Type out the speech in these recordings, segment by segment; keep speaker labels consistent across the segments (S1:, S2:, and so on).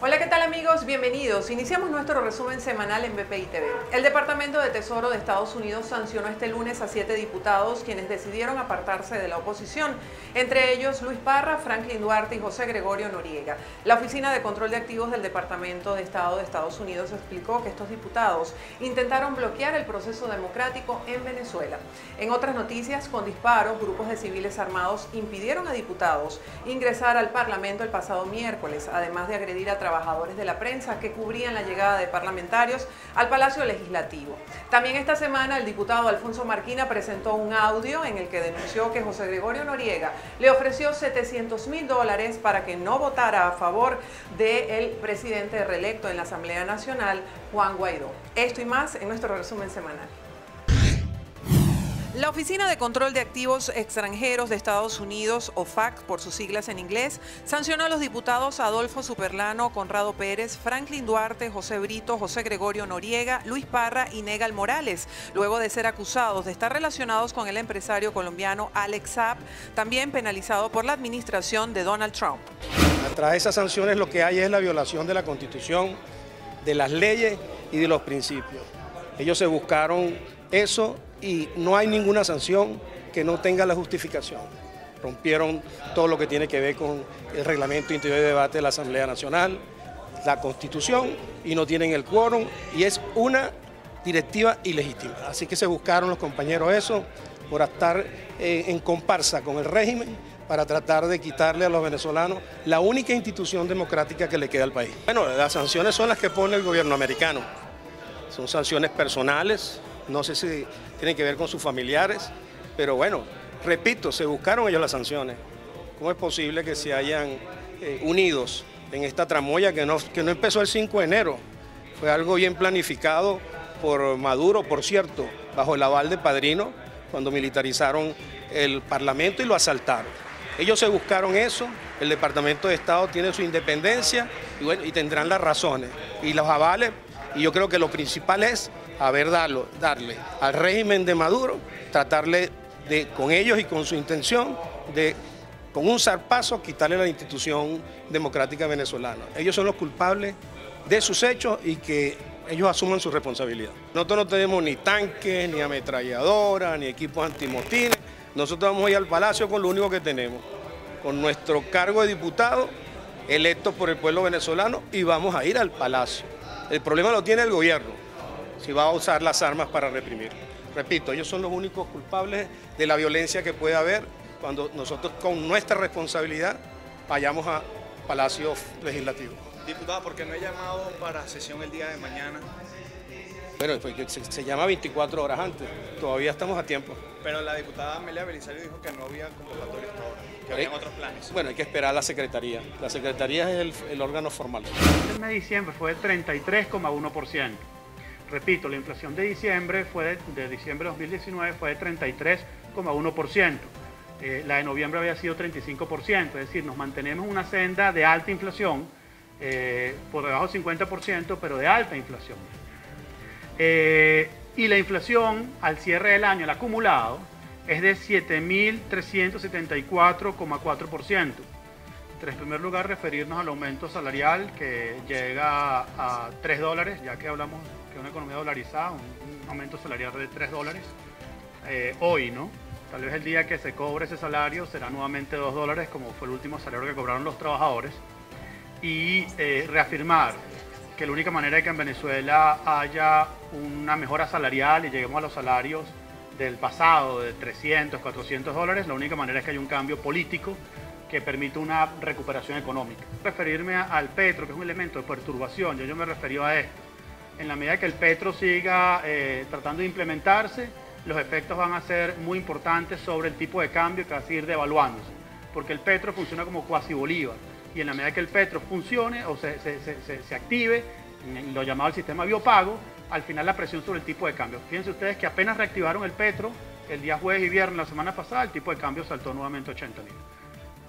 S1: Hola, ¿qué tal amigos? Bienvenidos. Iniciamos nuestro resumen semanal en BPI TV. El Departamento de Tesoro de Estados Unidos sancionó este lunes a 7 diputados quienes decidieron apartarse de la oposición, entre ellos Luis Parra, Franklin Duarte y José Gregorio Noriega. La Oficina de Control de Activos del Departamento de Estado de Estados Unidos explicó que estos diputados intentaron bloquear el proceso democrático en Venezuela. En otras noticias, con disparos, grupos de civiles armados impidieron a diputados ingresar al Parlamento el pasado miércoles, además de agredir a trabajadores de la prensa que cubrían la llegada de parlamentarios al Palacio Legislativo. También esta semana el diputado Alfonso Marquina presentó un audio en el que denunció que José Gregorio Noriega le ofreció $700.000 para que no votara a favor del presidente reelecto en la Asamblea Nacional, Juan Guaidó. Esto y más en nuestro resumen semanal. La Oficina de Control de Activos Extranjeros de Estados Unidos, OFAC por sus siglas en inglés, sancionó a los diputados Adolfo Superlano, Conrado Pérez, Franklin Duarte, José Brito, José Gregorio Noriega, Luis Parra y Negal Morales, luego de ser acusados de estar relacionados con el empresario colombiano Alex Saab, también penalizado por la administración de Donald Trump.
S2: Tras esas sanciones lo que hay es la violación de la Constitución, de las leyes y de los principios. Ellos se buscaron eso y no hay ninguna sanción que no tenga la justificación. Rompieron todo lo que tiene que ver con el reglamento interior de debate de la Asamblea Nacional, la Constitución, y no tienen el quórum, y es una directiva ilegítima. Así que se buscaron los compañeros eso por estar en comparsa con el régimen para tratar de quitarle a los venezolanos la única institución democrática que le queda al país. Bueno, las sanciones son las que pone el gobierno americano. Son sanciones personales, no sé si tienen que ver con sus familiares, pero bueno, repito, se buscaron ellos las sanciones. ¿Cómo es posible que se hayan unidos en esta tramoya que no empezó el 5 de enero? Fue algo bien planificado por Maduro, por cierto, bajo el aval de Padrino, cuando militarizaron el Parlamento y lo asaltaron. Ellos se buscaron eso, el Departamento de Estado tiene su independencia y, bueno, y tendrán las razones y los avales, y yo creo que lo principal es darle al régimen de Maduro, tratarle con ellos y con su intención de, con un zarpazo, quitarle la institución democrática venezolana. Ellos son los culpables de sus hechos y que ellos asuman su responsabilidad. Nosotros no tenemos ni tanques, ni ametralladoras, ni equipos antimotines. Nosotros vamos a ir al Palacio con lo único que tenemos, con nuestro cargo de diputado electos por el pueblo venezolano, y vamos a ir al Palacio. El problema lo tiene el gobierno, si va a usar las armas para reprimir. Repito, ellos son los únicos culpables de la violencia que puede haber cuando nosotros con nuestra responsabilidad vayamos a Palacio Legislativo.
S3: Diputado, ¿por qué no hay llamado para sesión el día de mañana?
S2: Bueno, pues se llama 24 horas antes, todavía estamos a tiempo.
S3: Pero la diputada Amelia Belisario dijo que no había convocatorias ahora, que habían otros planes.
S2: Bueno, hay que esperar a la Secretaría. La Secretaría es el órgano formal.
S4: El mes de diciembre fue de 33,1%. Repito, la inflación de diciembre de diciembre de 2019 fue de 33,1%. La de noviembre había sido 35%, es decir, nos mantenemos en una senda de alta inflación, por debajo del 50%, pero de alta inflación. Y la inflación al cierre del año, el acumulado, es de 7.374,4%. En primer lugar, referirnos al aumento salarial que llega a $3, ya que hablamos que es una economía dolarizada, un aumento salarial de $3 hoy, ¿no? Tal vez el día que se cobre ese salario será nuevamente $2, como fue el último salario que cobraron los trabajadores. Y reafirmar que la única manera de que en Venezuela haya una mejora salarial y lleguemos a los salarios del pasado de $300, $400, la única manera es que haya un cambio político que permita una recuperación económica. Referirme al petro, que es un elemento de perturbación, yo me referí a esto. En la medida que el petro siga tratando de implementarse, los efectos van a ser muy importantes sobre el tipo de cambio que va a seguir devaluándose, porque el petro funciona como cuasi bolívar, y en la medida que el petro funcione o se active, en lo llamado el sistema biopago, al final la presión sobre el tipo de cambio. Fíjense ustedes que apenas reactivaron el petro, el día jueves y viernes la semana pasada, el tipo de cambio saltó nuevamente a 80.000.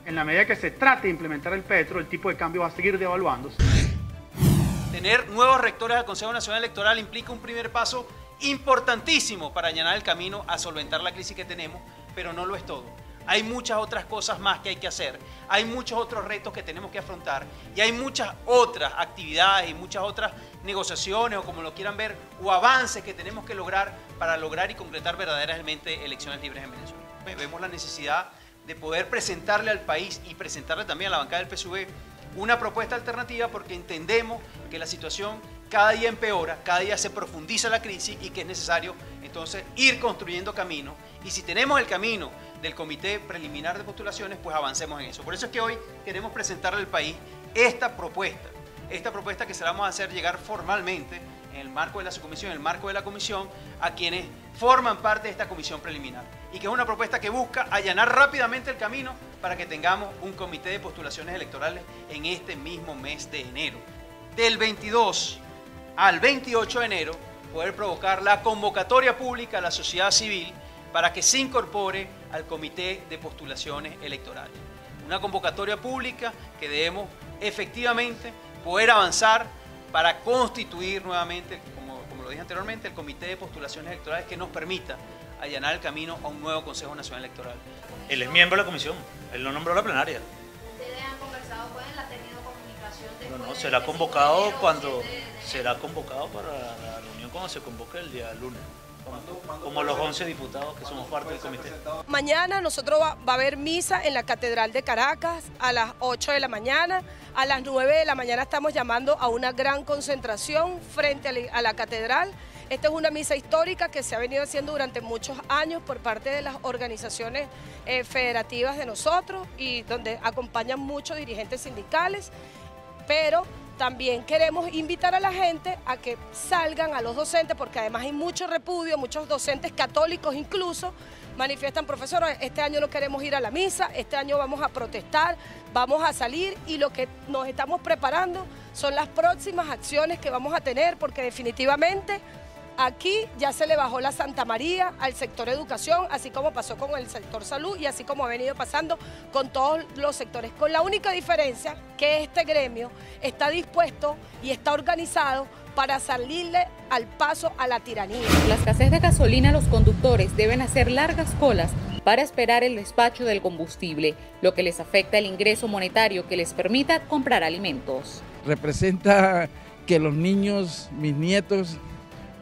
S4: En la medida que se trate de implementar el petro, el tipo de cambio va a seguir devaluándose.
S5: Tener nuevos rectores al Consejo Nacional Electoral implica un primer paso importantísimo para allanar el camino a solventar la crisis que tenemos, pero no lo es todo. Hay muchas otras cosas más que hay que hacer, hay muchos otros retos que tenemos que afrontar y hay muchas otras actividades y muchas otras negociaciones o como lo quieran ver, o avances que tenemos que lograr para lograr y concretar verdaderamente elecciones libres en Venezuela. Vemos la necesidad de poder presentarle al país y presentarle también a la bancada del PSUV una propuesta alternativa porque entendemos que la situación cada día empeora, cada día se profundiza la crisis y que es necesario entonces ir construyendo camino. Y si tenemos el camino del Comité Preliminar de Postulaciones, pues avancemos en eso. Por eso es que hoy queremos presentarle al país esta propuesta que se la vamos a hacer llegar formalmente en el marco de la subcomisión, en el marco de la comisión, a quienes forman parte de esta comisión preliminar. Y que es una propuesta que busca allanar rápidamente el camino para que tengamos un comité de postulaciones electorales en este mismo mes de enero. Del 22 al 28 de enero, poder provocar la convocatoria pública a la sociedad civil para que se incorpore al comité de postulaciones electorales. Una convocatoria pública que debemos efectivamente poder avanzar para constituir nuevamente, como lo dije anteriormente, el comité de postulaciones electorales que nos permita allanar el camino a un nuevo Consejo Nacional Electoral.
S6: Él es miembro de la comisión, él lo nombró a la plenaria.
S7: ¿Ustedes han conversado con él? ¿Ha tenido comunicación?
S6: No, será convocado cuando será convocado para la reunión cuando se convoque el día lunes. Como los 11 diputados que somos parte del comité.
S8: Mañana nosotros va a haber misa en la Catedral de Caracas a las 8 de la mañana. A las 9 de la mañana estamos llamando a una gran concentración frente a la Catedral. Esta es una misa histórica que se ha venido haciendo durante muchos años por parte de las organizaciones federativas de nosotros y donde acompañan muchos dirigentes sindicales, pero también queremos invitar a la gente a que salgan, a los docentes, porque además hay mucho repudio, muchos docentes católicos incluso manifiestan: profesora, este año no queremos ir a la misa, este año vamos a protestar, vamos a salir, y lo que nos estamos preparando son las próximas acciones que vamos a tener, porque definitivamente aquí ya se le bajó la Santa María al sector educación, así como pasó con el sector salud y así como ha venido pasando con todos los sectores, con la única diferencia que este gremio está dispuesto y está organizado para salirle al paso a la tiranía.
S9: Por la escasez de gasolina, los conductores deben hacer largas colas para esperar el despacho del combustible, lo que les afecta el ingreso monetario que les permita comprar alimentos.
S10: Representa que los niños, mis nietos,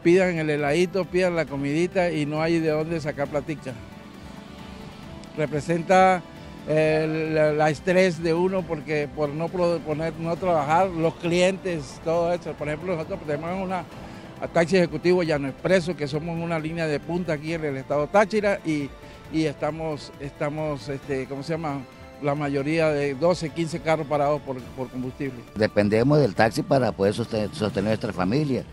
S10: pidan el heladito, pidan la comidita y no hay de dónde sacar platica. Representa el estrés de uno porque por no trabajar, los clientes, todo eso. Por ejemplo, nosotros tenemos una taxi ejecutivo Llano Expreso, que somos una línea de punta aquí en el estado Táchira y estamos ¿cómo se llama? La mayoría de 12, 15 carros parados por combustible.
S11: Dependemos del taxi para poder sostener nuestra familia.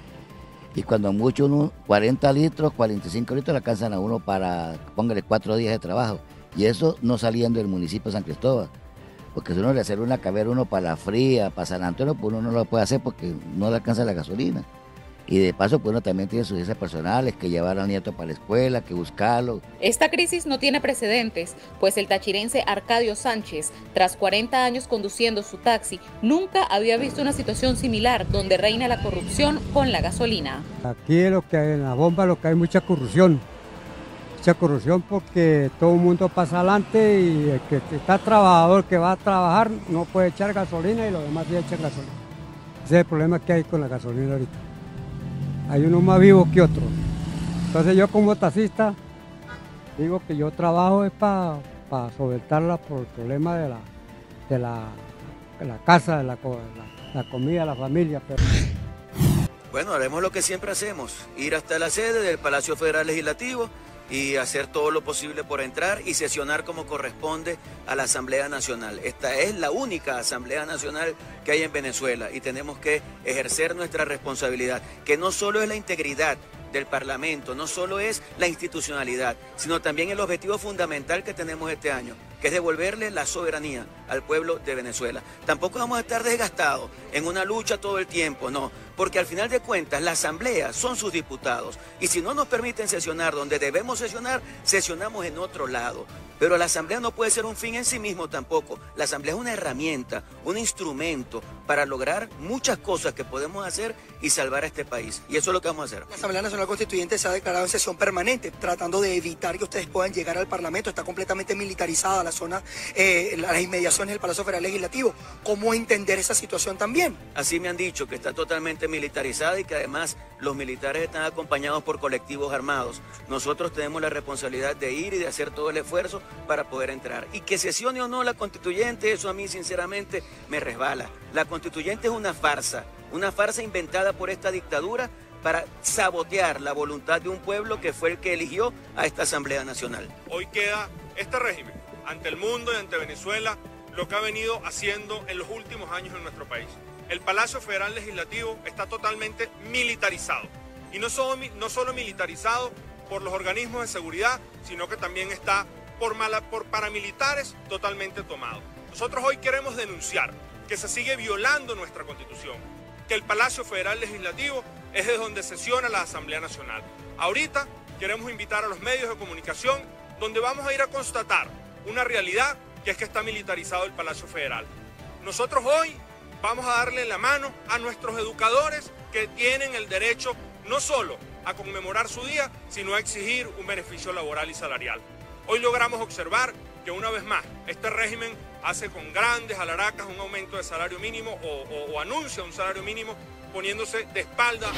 S11: Y cuando mucho, unos 40 litros, 45 litros le alcanzan a uno para, póngale, 4 días de trabajo. Y eso no saliendo del municipio de San Cristóbal. Porque si uno le hace una cabera uno para La Fría, para San Antonio, pues uno no lo puede hacer porque no le alcanza la gasolina. Y de paso, pues uno también tiene sus diligencias personales, que llevar al nieto para la escuela, que buscarlo.
S9: Esta crisis no tiene precedentes, pues el tachirense Arcadio Sánchez, tras 40 años conduciendo su taxi, nunca había visto una situación similar donde reina la corrupción con la gasolina.
S12: Aquí en la bomba lo que hay mucha corrupción porque todo el mundo pasa adelante y el que está trabajador, que va a trabajar, no puede echar gasolina y los demás sí echan gasolina. Ese es el problema que hay con la gasolina ahorita. Hay unos más vivos que otros. Entonces yo como taxista digo que yo trabajo es para solventarla por el problema de la casa, de la comida, la familia. Pero...
S13: Bueno, haremos lo que siempre hacemos, ir hasta la sede del Palacio Federal Legislativo y hacer todo lo posible por entrar y sesionar como corresponde a la Asamblea Nacional. Esta es la única Asamblea Nacional que hay en Venezuela y tenemos que ejercer nuestra responsabilidad, que no solo es la integridad del Parlamento, no solo es la institucionalidad, sino también el objetivo fundamental que tenemos este año, que es devolverle la soberanía al pueblo de Venezuela. Tampoco vamos a estar desgastados en una lucha todo el tiempo, no, porque al final de cuentas la Asamblea son sus diputados y si no nos permiten sesionar donde debemos sesionar, sesionamos en otro lado. Pero la Asamblea no puede ser un fin en sí mismo tampoco. La Asamblea es una herramienta, un instrumento para lograr muchas cosas que podemos hacer y salvar a este país. Y eso es lo que vamos a hacer.
S14: La Asamblea Nacional Constituyente se ha declarado en sesión permanente, tratando de evitar que ustedes puedan llegar al Parlamento. Está completamente militarizada la zona, las inmediaciones del Palacio Federal Legislativo. ¿Cómo entender esa situación también?
S13: Así me han dicho, que está totalmente militarizada y que además los militares están acompañados por colectivos armados. Nosotros tenemos la responsabilidad de ir y de hacer todo el esfuerzo para poder entrar. Y que sesione o no la constituyente, eso a mí sinceramente me resbala. La constituyente es una farsa inventada por esta dictadura para sabotear la voluntad de un pueblo que fue el que eligió a esta Asamblea Nacional.
S15: Hoy queda este régimen ante el mundo y ante Venezuela lo que ha venido haciendo en los últimos años en nuestro país. El Palacio Federal Legislativo está totalmente militarizado. Y no solo militarizado por los organismos de seguridad, sino que también está por paramilitares totalmente tomado. Nosotros hoy queremos denunciar que se sigue violando nuestra Constitución, que el Palacio Federal Legislativo es de donde sesiona la Asamblea Nacional. Ahorita queremos invitar a los medios de comunicación donde vamos a ir a constatar una realidad, que es que está militarizado el Palacio Federal. Nosotros hoy vamos a darle la mano a nuestros educadores que tienen el derecho no solo a conmemorar su día, sino a exigir un beneficio laboral y salarial. Hoy logramos observar que una vez más este régimen hace con grandes alaracas un aumento de salario mínimo o anuncia un salario mínimo poniéndose de espalda.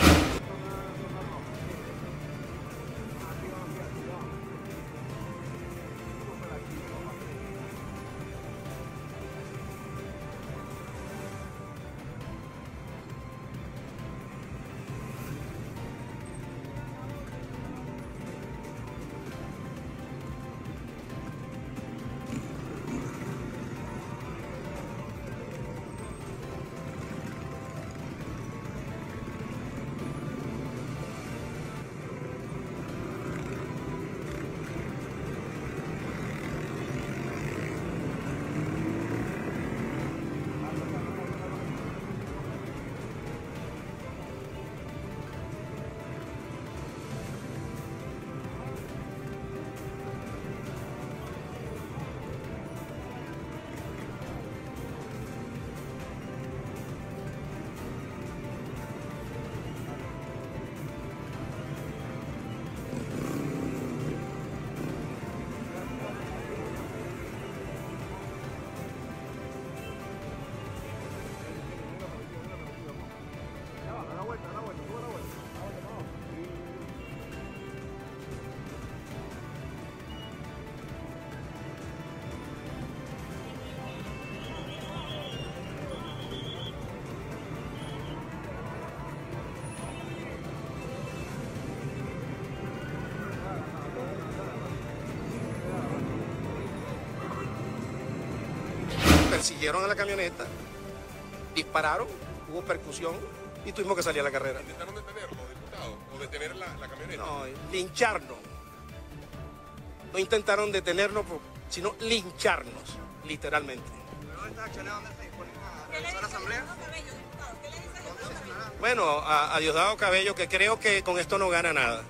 S2: Persiguieron a la camioneta, dispararon, hubo percusión y tuvimos que salir a la carrera.
S16: ¿Intentaron detenerlo, diputado? ¿O detener la camioneta?
S2: No, lincharnos. No intentaron detenernos, sino lincharnos, literalmente.
S3: ¿Dónde está Chanel? ¿Dónde se disponen a realizar la asamblea?
S2: Bueno, a Diosdado Cabello, que creo que con esto no gana nada.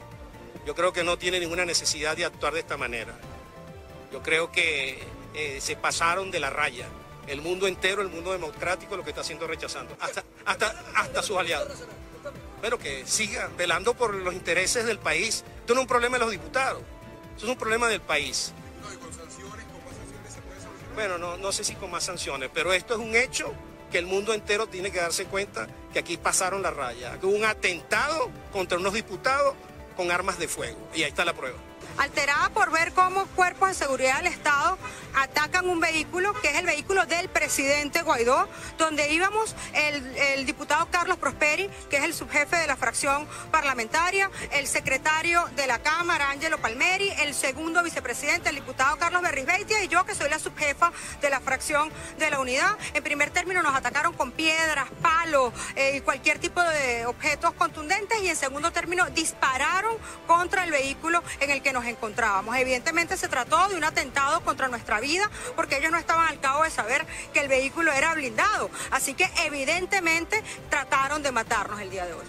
S2: Yo creo que no tiene ninguna necesidad de actuar de esta manera. Yo creo que se pasaron de la raya. El mundo entero, el mundo democrático, lo que está haciendo rechazando, hasta sus aliados. Pero que siga velando por los intereses del país. Esto no es un problema de los diputados, esto es un problema del país.
S16: No, y con sanciones, con más sanciones se puede solucionar.
S2: Bueno, no sé si con más sanciones, pero esto es un hecho que el mundo entero tiene que darse cuenta que aquí pasaron la raya, que hubo un atentado contra unos diputados con armas de fuego, y ahí está la prueba.
S17: Alterada por ver cómo cuerpos de seguridad del Estado atacan un vehículo, que es el vehículo del presidente Guaidó, donde íbamos el diputado Carlos Prosperi, que es el subjefe de la fracción parlamentaria, el secretario de la Cámara, Ángelo Palmeri, el segundo vicepresidente, el diputado Carlos Berrizbeitia, y yo, que soy la subjefa de la fracción de la Unidad. En primer término nos atacaron con piedras, palos y cualquier tipo de objetos contundentes, y en segundo término dispararon contra el vehículo en el que nos nos encontrábamos. Evidentemente se trató de un atentado contra nuestra vida porque ellos no estaban al cabo de saber que el vehículo era blindado. Así que evidentemente trataron de matarnos el día de hoy.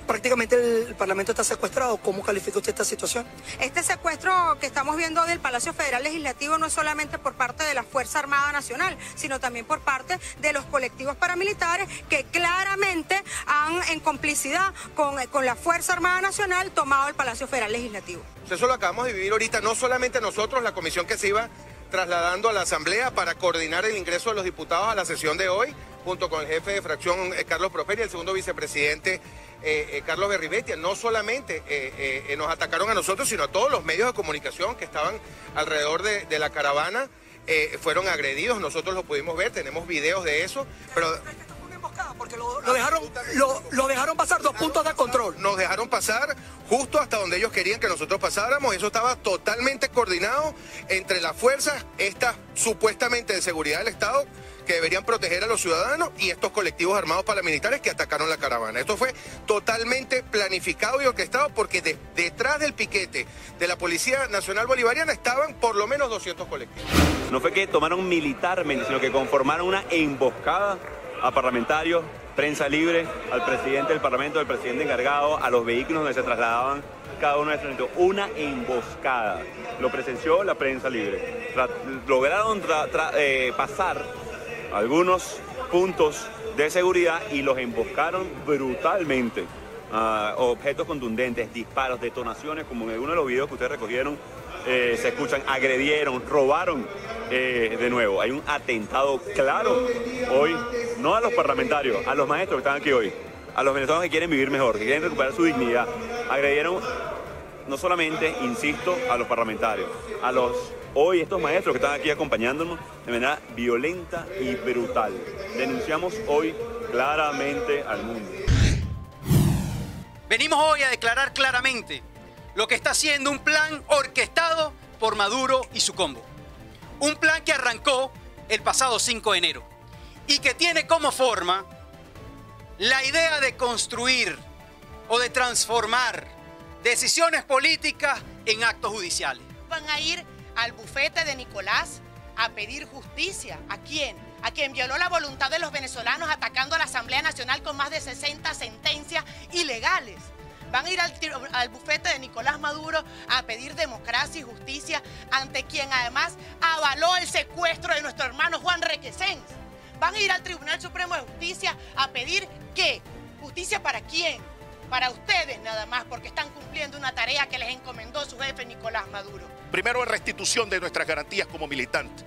S14: Prácticamente el Parlamento está secuestrado. ¿Cómo califica usted esta situación?
S17: Este secuestro que estamos viendo del Palacio Federal Legislativo no es solamente por parte de la Fuerza Armada Nacional, sino también por parte de los colectivos paramilitares que claramente han, en complicidad con la Fuerza Armada Nacional, tomado el Palacio Federal Legislativo.
S18: Eso lo acabamos de vivir ahorita, no solamente nosotros, la comisión que se iba trasladando a la Asamblea para coordinar el ingreso de los diputados a la sesión de hoy, junto con el jefe de fracción Carlos Prosperi y el segundo vicepresidente Carlos Berribetia. No solamente nos atacaron a nosotros, sino a todos los medios de comunicación que estaban alrededor de la caravana. Fueron agredidos, nosotros lo pudimos ver, tenemos videos de eso, pero...
S14: Porque lo dejaron pasar 2 puntos de control.
S18: Nos dejaron pasar justo hasta donde ellos querían que nosotros pasáramos. Eso estaba totalmente coordinado entre las fuerzas, estas supuestamente de seguridad del Estado, que deberían proteger a los ciudadanos, y estos colectivos armados paramilitares que atacaron la caravana. Esto fue totalmente planificado y orquestado porque detrás del piquete de la Policía Nacional Bolivariana estaban por lo menos 200 colectivos.
S19: No fue que tomaron militarmente, sino que conformaron una emboscada a parlamentarios, prensa libre, al presidente del Parlamento, al presidente encargado, a los vehículos donde se trasladaban cada uno de estos. Una emboscada. Lo presenció la prensa libre. Lograron pasar algunos puntos de seguridad y los emboscaron brutalmente. Objetos contundentes, disparos, detonaciones, como en algunos de los videos que ustedes recogieron, se escuchan, agredieron, robaron de nuevo. Hay un atentado claro hoy, no a los parlamentarios, a los maestros que están aquí hoy, a los venezolanos que quieren vivir mejor, que quieren recuperar su dignidad. Agredieron no solamente, insisto, a los parlamentarios, a hoy estos maestros que están aquí acompañándonos de manera violenta y brutal. Denunciamos hoy claramente al mundo.
S5: Venimos hoy a declarar claramente lo que está siendo un plan orquestado por Maduro y su combo. Un plan que arrancó el pasado 5 de enero y que tiene como forma la idea de construir o de transformar decisiones políticas en actos judiciales.
S20: Van a ir al bufete de Nicolás a pedir justicia. ¿A quién? A quien violó la voluntad de los venezolanos atacando a la Asamblea Nacional con más de 60 sentencias ilegales. Van a ir al bufete de Nicolás Maduro a pedir democracia y justicia ante quien además avaló el secuestro de nuestro hermano Juan Requesens. Van a ir al Tribunal Supremo de Justicia a pedir ¿qué? ¿Justicia para quién? Para ustedes nada más, porque están cumpliendo una tarea que les encomendó su jefe Nicolás Maduro.
S21: Primero, en restitución de nuestras garantías como militantes.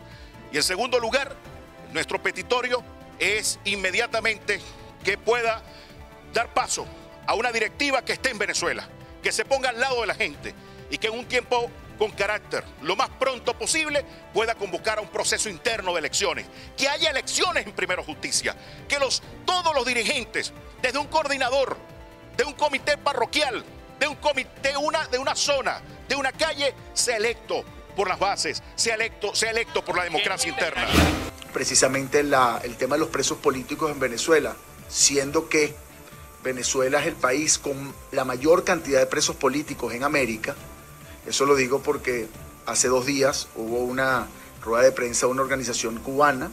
S21: Y en segundo lugar, nuestro petitorio es inmediatamente que pueda dar paso a una directiva que esté en Venezuela, que se ponga al lado de la gente y que en un tiempo con carácter, lo más pronto posible, pueda convocar a un proceso interno de elecciones, que haya elecciones en Primero Justicia, que todos los dirigentes, desde un coordinador, de un comité parroquial, de un comité, de una zona, de una calle, sea electo por las bases, sea electo por la democracia interna.
S22: Precisamente el tema de los presos políticos en Venezuela, siendo que Venezuela es el país con la mayor cantidad de presos políticos en América. Eso lo digo porque hace 2 días hubo una rueda de prensa de una organización cubana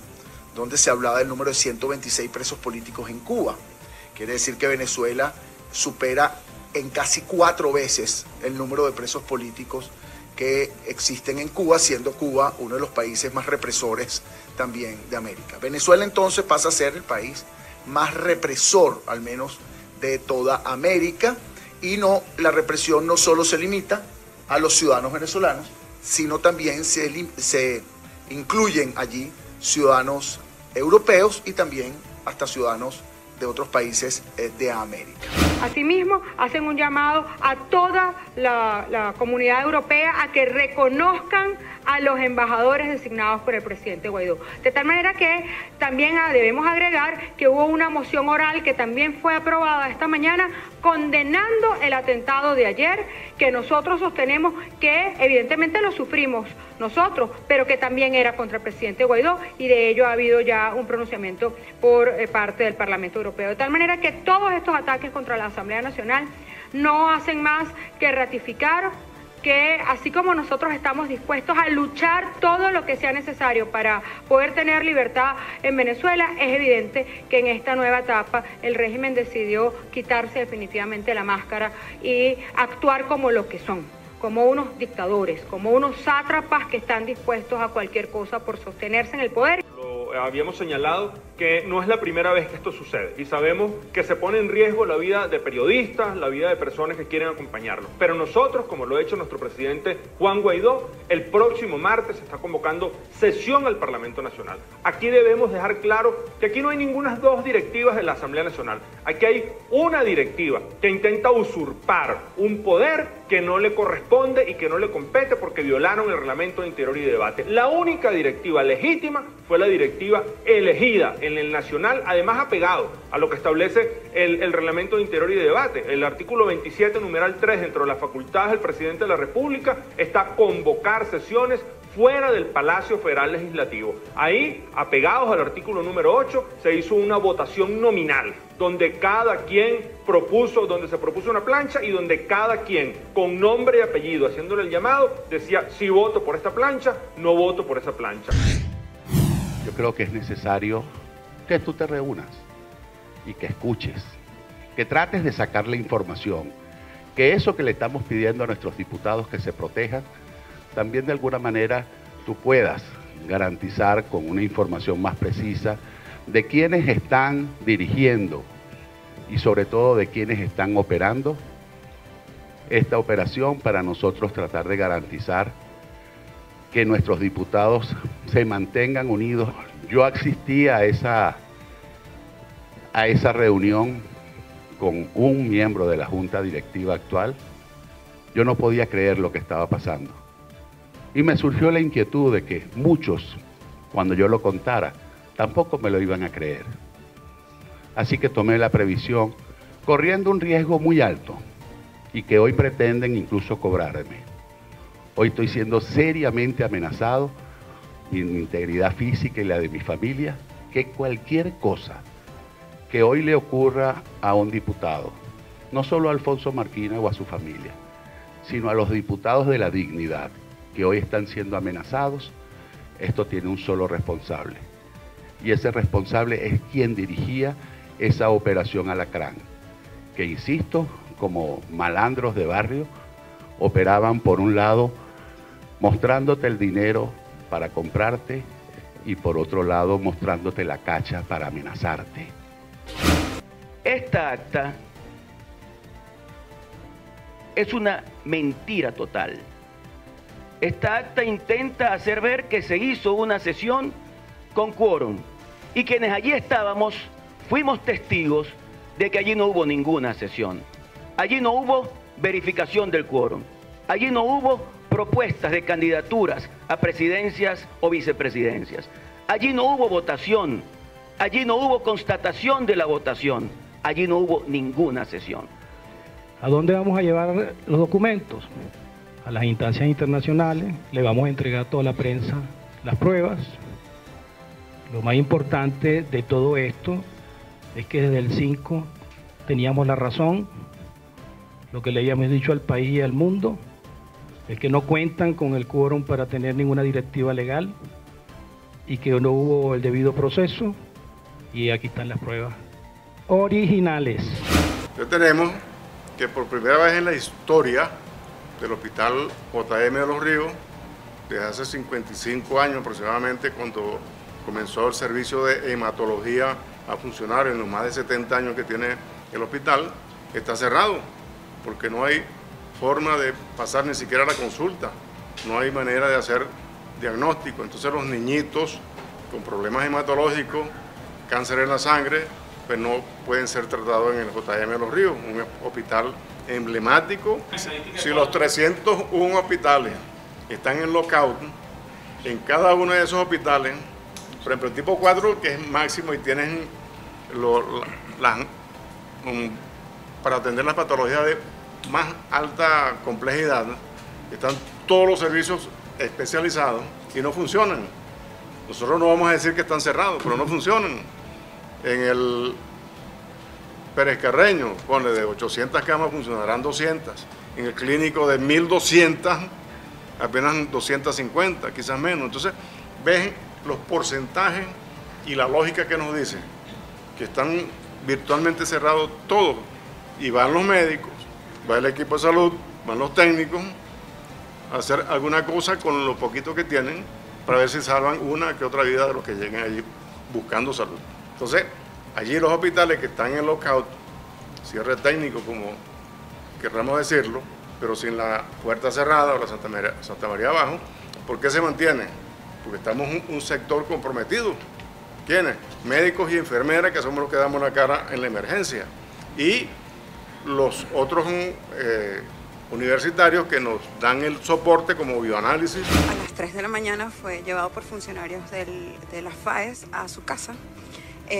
S22: donde se hablaba del número de 126 presos políticos en Cuba. Quiere decir que Venezuela supera en casi 4 veces el número de presos políticos que existen en Cuba, siendo Cuba uno de los países más represores también de América. Venezuela entonces pasa a ser el país más represor, al menos de toda América, y la represión no solo se limita a los ciudadanos venezolanos, sino también se incluyen allí ciudadanos europeos y también hasta ciudadanos de otros países de América.
S17: Asimismo, hacen un llamado a toda la comunidad europea a que reconozcan a los embajadores designados por el presidente Guaidó. De tal manera que también debemos agregar que hubo una moción oral que también fue aprobada esta mañana condenando el atentado de ayer, que nosotros sostenemos que evidentemente lo sufrimos nosotros, pero que también era contra el presidente Guaidó, y de ello ha habido ya un pronunciamiento por parte del Parlamento Europeo. De tal manera que todos estos ataques contra la Asamblea Nacional no hacen más que ratificar que así como nosotros estamos dispuestos a luchar todo lo que sea necesario para poder tener libertad en Venezuela, es evidente que en esta nueva etapa el régimen decidió quitarse definitivamente la máscara y actuar como lo que son, como unos dictadores, como unos sátrapas que están dispuestos a cualquier cosa por sostenerse en el poder.
S15: Habíamos señalado que no es la primera vez que esto sucede y sabemos que se pone en riesgo la vida de periodistas, la vida de personas que quieren acompañarlos. Pero nosotros, como lo ha hecho nuestro presidente Juan Guaidó, el próximo martes se está convocando sesión al Parlamento Nacional. Aquí debemos dejar claro que aquí no hay ninguna dos directivas de la Asamblea Nacional. Aquí hay una directiva que intenta usurpar un poder que no le corresponde y que no le compete porque violaron el Reglamento de Interior y Debate. La única directiva legítima fue la directiva elegida en el Nacional, además apegado a lo que establece el Reglamento de Interior y Debate. El artículo 27, numeral 3, dentro de las facultades del presidente de la República, está convocar sesiones fuera del Palacio Federal Legislativo. Ahí, apegados al artículo número 8, se hizo una votación nominal, donde cada quien donde se propuso una plancha y donde cada quien, con nombre y apellido, haciéndole el llamado, decía, sí voto por esta plancha, no voto por esa plancha.
S1: Yo creo que es necesario que tú te reúnas y que escuches, que trates de sacar la información, que eso que le estamos pidiendo a nuestros diputados que se protejan, también de alguna manera tú puedas garantizar con una información más precisa de quiénes están dirigiendo y sobre todo de quiénes están operando esta operación para nosotros tratar de garantizar que nuestros diputados se mantengan unidos. Yo asistí a esa reunión con un miembro de la Junta Directiva actual. Yo no podía creer lo que estaba pasando. Y me surgió la inquietud de que muchos, cuando yo lo contara, tampoco me lo iban a creer. Así que tomé la previsión, corriendo un riesgo muy alto, y que hoy pretenden incluso cobrarme. Hoy estoy siendo seriamente amenazado, mi integridad física y la de mi familia, que cualquier cosa que hoy le ocurra a un diputado, no solo a Alfonso Marquina o a su familia, sino a los diputados de la dignidad, que hoy están siendo amenazados, esto tiene un solo responsable. Y ese responsable es quien dirigía esa operación Alacrán, que insisto, como malandros de barrio, operaban por un lado mostrándote el dinero para comprarte y por otro lado mostrándote la cacha para amenazarte.
S4: Esta acta es una mentira total. Esta acta intenta hacer ver que se hizo una sesión con quórum y quienes allí estábamos fuimos testigos de que allí no hubo ninguna sesión. Allí no hubo verificación del quórum. Allí no hubo propuestas de candidaturas a presidencias o vicepresidencias. Allí no hubo votación. Allí no hubo constatación de la votación. Allí no hubo ninguna sesión.
S23: ¿A dónde vamos a llevar los documentos? A las instancias internacionales, le vamos a entregar a toda la prensa las pruebas. Lo más importante de todo esto es que desde el 5 teníamos la razón. Lo que le habíamos dicho al país y al mundo es que no cuentan con el quórum para tener ninguna directiva legal y que no hubo el debido proceso, y aquí están las pruebas originales.
S16: Ya tenemos que por primera vez en la historia del Hospital JM de Los Ríos, desde hace 55 años aproximadamente, cuando comenzó el servicio de hematología a funcionar en los más de 70 años que tiene el hospital, está cerrado, porque no hay forma de pasar ni siquiera la consulta, no hay manera de hacer diagnóstico. Entonces los niñitos con problemas hematológicos, cáncer en la sangre, pues no pueden ser tratados en el JM de Los Ríos, un hospital emblemático. Si los 301 hospitales están en lockout, en cada uno de esos hospitales, por ejemplo el tipo 4, que es máximo y tienen para atender las patologías de más alta complejidad, están todos los servicios especializados y no funcionan. Nosotros no vamos a decir que están cerrados, pero no funcionan. En el Pérez Carreño, ponle de 800 camas funcionarán 200. en el clínico de 1.200, apenas 250, quizás menos. Entonces, ven los porcentajes y la lógica que nos dice que están virtualmente cerrados todos, y van los médicos, va el equipo de salud, van los técnicos a hacer alguna cosa con lo poquito que tienen para ver si salvan una que otra vida de los que lleguen allí buscando salud. Entonces, allí los hospitales que están en lockout, cierre técnico como querramos decirlo, pero sin la puerta cerrada o la Santa María abajo, ¿por qué se mantienen? Porque estamos un sector comprometido. ¿Quiénes? Médicos y enfermeras, que somos los que damos la cara en la emergencia. Y los otros universitarios que nos dan el soporte como bioanálisis.
S6: A las 3 de la mañana fue llevado por funcionarios de las FAES a su casa.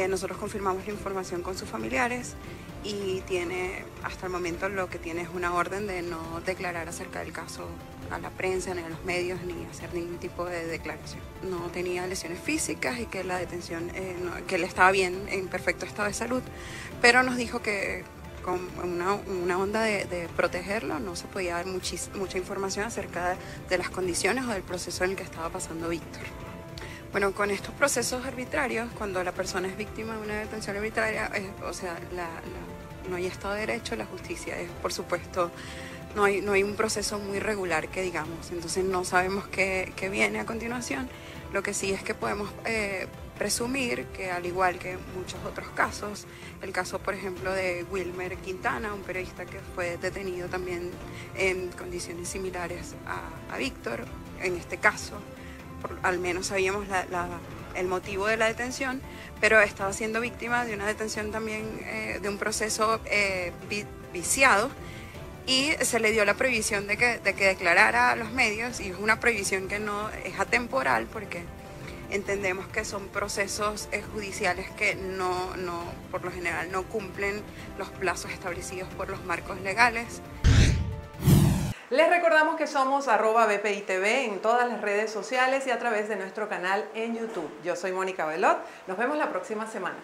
S6: Nosotros confirmamos la información con sus familiares y tiene, hasta el momento lo que tiene es una orden de no declarar acerca del caso a la prensa, ni a los medios, ni hacer ningún tipo de declaración. No tenía lesiones físicas y que la detención, que él estaba bien, en perfecto estado de salud, pero nos dijo que con una onda de protegerlo no se podía dar mucha información acerca de las condiciones o del proceso en el que estaba pasando Víctor. Bueno, con estos procesos arbitrarios, cuando la persona es víctima de una detención arbitraria, o sea, no hay Estado de Derecho, la justicia es, por supuesto, no hay un proceso muy regular que digamos, entonces no sabemos qué viene a continuación. Lo que sí es que podemos presumir que, al igual que muchos otros casos, el caso, por ejemplo, de Wilmer Quintana, un periodista que fue detenido también en condiciones similares a Víctor, en este caso, al menos sabíamos el motivo de la detención, pero estaba siendo víctima de una detención también, de un proceso viciado, y se le dio la prohibición de que declarara a los medios, y es una prohibición que no es atemporal porque entendemos que son procesos judiciales que por lo general no cumplen los plazos establecidos por los marcos legales.
S7: Les recordamos que somos @BPITV en todas las redes sociales y a través de nuestro canal en YouTube. Yo soy Mónica Belot. Nos vemos la próxima semana.